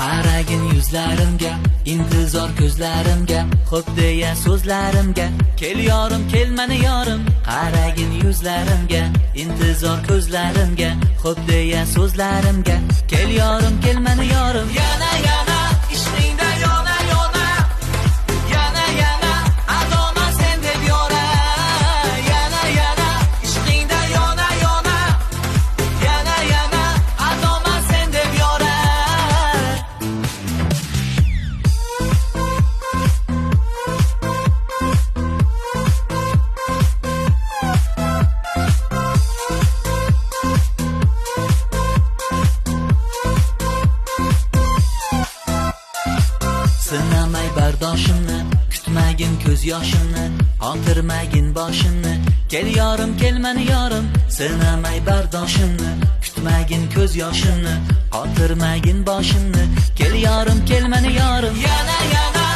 Qaragin yuzlarimga, intizor ko'zlarimga, xo'p deya so'zlarimga, kel yorim, kel mani yorim. Qaragin yuzlarimga, intizor ko'zlarimga, xo'p deya so'zlarimga, kel yorim, kel mani yorim. Yana yana ishqingda yona yona, yana yana adoma sen deb yora. Yana yana ishqingda yona yona, yana yana adoma sen deb yora. Sinamay bardoshimni, kutmagin ko'z yoshimni, xotirmagin boshimni, kel yorim, kel mani yorim. Sinamay bardoshimni, kutmagin ko'z yoshimni, xotirmagin boshimni, kel yorim, kel mani yorim. Yana yana